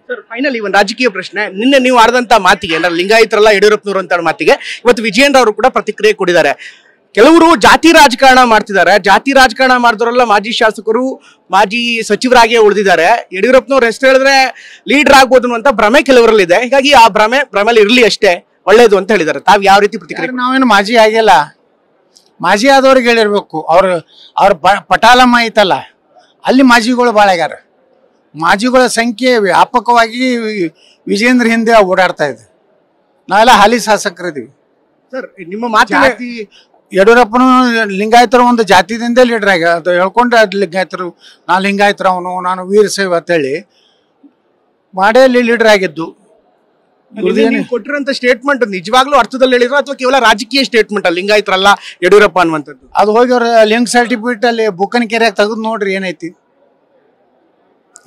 Sir finally ಒಂದು ರಾಜಕೀಯ ಪ್ರಶ್ನೆ. ನಿನ್ನೆ ನೀವು ಆಡಿದಂತ ಮಾತಿಗೆ ಅಂದ್ರೆ ಲಿಂಗಾಯತರಲ್ಲ ಯಡಿಯೂರಪ್ಪನವರು ಅಂತ ಮಾತಿಗೆ ಇವತ್ತು ವಿಜಯೇಂದ್ರ ಅವರು ಕೂಡ ಪ್ರತಿಕ್ರಿಯೆ ಕೊಟ್ಟಿದ್ದಾರೆ. ಕೆಲವರು ಜಾತಿ ರಾಜಕಾರಣ ಮಾಡ್ತಿದ್ದಾರೆ. ಜಾತಿ ರಾಜಕಾರಣ ಮಾಡಿದವರೆಲ್ಲ ಮಾಜಿ ಶಾಸಕರು, ಮಾಜಿ ಸಚಿವರಾಗಿಯೇ ಉಳಿದಿದ್ದಾರೆ. ಯಡಿಯೂರಪ್ಪನವ್ರು ಹೆಸರು ಹೇಳಿದ್ರೆ ಲೀಡರ್ ಆಗ್ಬೋದು ಅನ್ನುವಂತ ಭ್ರಮೆ ಕೆಲವರಲ್ಲಿದೆ. ಹೀಗಾಗಿ ಆ ಭ್ರಮೆಲಿ ಇರ್ಲಿ ಅಷ್ಟೇ ಒಳ್ಳೇದು ಅಂತ ಹೇಳಿದ್ದಾರೆ. ತಾವ್ ಯಾವ ರೀತಿ ಪ್ರತಿಕ್ರಿಯೆ? ನಾವೇನು ಮಾಜಿ ಆಗಿಲ್ಲ, ಮಾಜಿ ಆದವ್ರಿಗೆ ಹೇಳಿರ್ಬೇಕು. ಅವ್ರ ಪಟಾಲಮ್ಮ ಐತಲ್ಲ, ಅಲ್ಲಿ ಮಾಜಿಗಳು ಭಾಳ ಆಗ್ಯಾರ. ಮಾಜಿಗಳ ಸಂಖ್ಯೆ ವ್ಯಾಪಕವಾಗಿ ವಿಜೇಂದ್ರ ಹಿಂದೆ ಓಡಾಡ್ತಾ ಇದೆ. ನಾವೆಲ್ಲ ಹಾಲಿ ಶಾಸಕರಿದ್ದೀವಿ ಸರ್. ನಿಮ್ಮ ಮಾತು ಯಡಿಯೂರಪ್ಪನು ಲಿಂಗಾಯತರು ಒಂದು ಜಾತಿದಿಂದ ಲೀಡರ್ ಆಗ ಅದು ಹೇಳ್ಕೊಂಡ್ರೆ ಅದು ಲಿಂಗಾಯತರು, ನಾನು ಲಿಂಗಾಯತರ ಅವನು, ನಾನು ವೀರಶೈವ ಅಂತೇಳಿ ಮಾಡೇ ಲೀಡರ್ ಆಗಿದ್ದು. ಕೊಟ್ಟಿರೋಂಥ ಸ್ಟೇಟ್ಮೆಂಟ್ ನಿಜವಾಗ್ಲೂ ಅರ್ಥದಲ್ಲಿ ಹೇಳಿದ್ರು ಅಥವಾ ಕೇವಲ ರಾಜಕೀಯ ಸ್ಟೇಟ್ಮೆಂಟ್ ಅಲ್ಲಿ ಲಿಂಗಾಯತರಲ್ಲ ಯಡಿಯೂರಪ್ಪ ಅನ್ನುವಂಥದ್ದು? ಅದು ಹೋಗಿ ಅವ್ರ ಲಿಂಕ್ ಸರ್ಟಿಫಿಕೇಟ್ ಅಲ್ಲಿ ಬುಕ್ಕನಕೆರೆಯಾಗ ತೆಗೆದು ನೋಡ್ರಿ ಏನೈತಿ.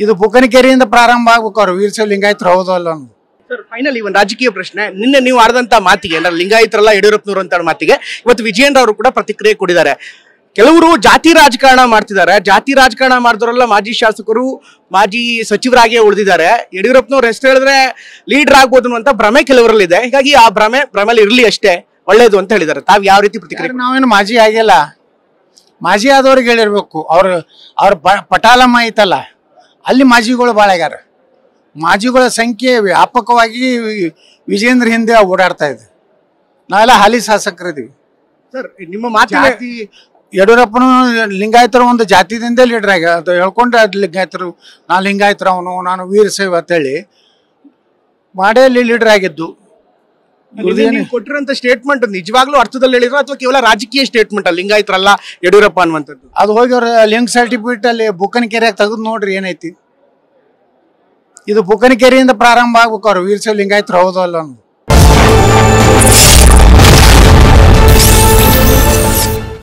ಇದು ಬುಕ್ಕನಕೆರೆಯಿಂದ ಪ್ರಾರಂಭ ಆಗ್ಬೇಕು. ಅವ್ರು ವೀರಶೈವ ಲಿಂಗಾಯತರು ಹೌದು ಅಲ್ಲ ಅನ್ನೋದು. ಸರ್ ಫೈನಲಿ ಒಂದು ರಾಜಕೀಯ ಪ್ರಶ್ನೆ. ನಿನ್ನೆ ನೀವು ಆಡಿದಂತ ಮಾತಿಗೆ ಅಂದ್ರೆ ಲಿಂಗಾಯತರಲ್ಲ ಯಡಿಯೂರಪ್ಪನವರು ಅಂತ ಮಾತಿಗೆ ಇವತ್ತು ವಿಜಯೇಂದ್ರ ಅವರು ಕೂಡ ಪ್ರತಿಕ್ರಿಯೆ ಕೊಟ್ಟಿದ್ದಾರೆ. ಕೆಲವರು ಜಾತಿ ರಾಜಕಾರಣ ಮಾಡ್ತಿದ್ದಾರೆ. ಜಾತಿ ರಾಜಕಾರಣ ಮಾಡಿದವರೆಲ್ಲ ಮಾಜಿ ಶಾಸಕರು, ಮಾಜಿ ಸಚಿವರಾಗಿಯೇ ಉಳಿದಿದ್ದಾರೆ. ಯಡಿಯೂರಪ್ಪನವ್ರು ಹೆಸರು ಹೇಳಿದ್ರೆ ಲೀಡರ್ ಆಗ್ಬೋದು ಅನ್ನುವಂತ ಭ್ರಮೆ ಕೆಲವರಲ್ಲಿದೆ. ಹೀಗಾಗಿ ಆ ಭ್ರಮೆಲಿ ಇರ್ಲಿ ಅಷ್ಟೇ ಒಳ್ಳೇದು ಅಂತ ಹೇಳಿದ್ದಾರೆ. ತಾವ್ ಯಾವ ರೀತಿ ಪ್ರತಿಕ್ರಿಯೆ? ನಾವೇನು ಮಾಜಿ ಆಗಿಲ್ಲ, ಮಾಜಿ ಆದವ್ರಿಗೆ ಹೇಳಿರ್ಬೇಕು. ಅವ್ರ ಪಟಾಲಮ್ಮ ಐತಲ್ಲ, ಅಲ್ಲಿ ಮಾಜಿಗಳು ಭಾಳ ಆಗ್ಯಾರ. ಮಾಜಿಗಳ ಸಂಖ್ಯೆ ವ್ಯಾಪಕವಾಗಿ ವಿಜೇಂದ್ರ ಹಿಂದೆ ಓಡಾಡ್ತಾ ಇದೆ. ನಾವೆಲ್ಲ ಹಾಲಿ ಶಾಸಕರಿದ್ದೀವಿ ಸರ್. ನಿಮ್ಮ ಮಾತು ಯಡಿಯೂರಪ್ಪನು ಲಿಂಗಾಯತರು ಒಂದು ಜಾತಿದಿಂದ ಲೀಡರ್ ಆಗ ಅದು ಹೇಳ್ಕೊಂಡ್ರೆ ಅದು ಲಿಂಗಾಯತರು, ನಾನು ಲಿಂಗಾಯತರ ಅವನು, ನಾನು ವೀರಶೈವ ಅಂತೇಳಿ ಮಾಡೇ ಲೀಡರ್ ಆಗಿದ್ದು. ಕೊಟ್ಟಿರೋಂಥ ಸ್ಟೇಟ್ಮೆಂಟ್ ನಿಜವಾಗ್ಲೂ ಅರ್ಥದಲ್ಲಿ ಹೇಳಿದ್ರು ಅಥವಾ ಕೇವಲ ರಾಜಕೀಯ ಸ್ಟೇಟ್ಮೆಂಟ್ ಅಲ್ಲಿ ಲಿಂಗಾಯತರಲ್ಲ ಯಡಿಯೂರಪ್ಪ ಅನ್ನುವಂಥದ್ದು? ಅದು ಹೋಗಿ ಅವ್ರ ಲಿಂಕ್ ಸರ್ಟಿಫಿಕೇಟ್ ಅಲ್ಲಿ ಬುಕ್ಕನಕೆರೆಯಾಗ ತೆಗೆದು ನೋಡ್ರಿ ಏನೈತಿ. ಇದು ಬುಕ್ಕನಕೆರೆಯಿಂದ ಪ್ರಾರಂಭ ಆಗ್ಬೇಕು. ಅವ್ರು ವೀರಶೈವ ಲಿಂಗಾಯತರು ಹೌದು ಅಲ್ಲ ಅನ್ನೋದು.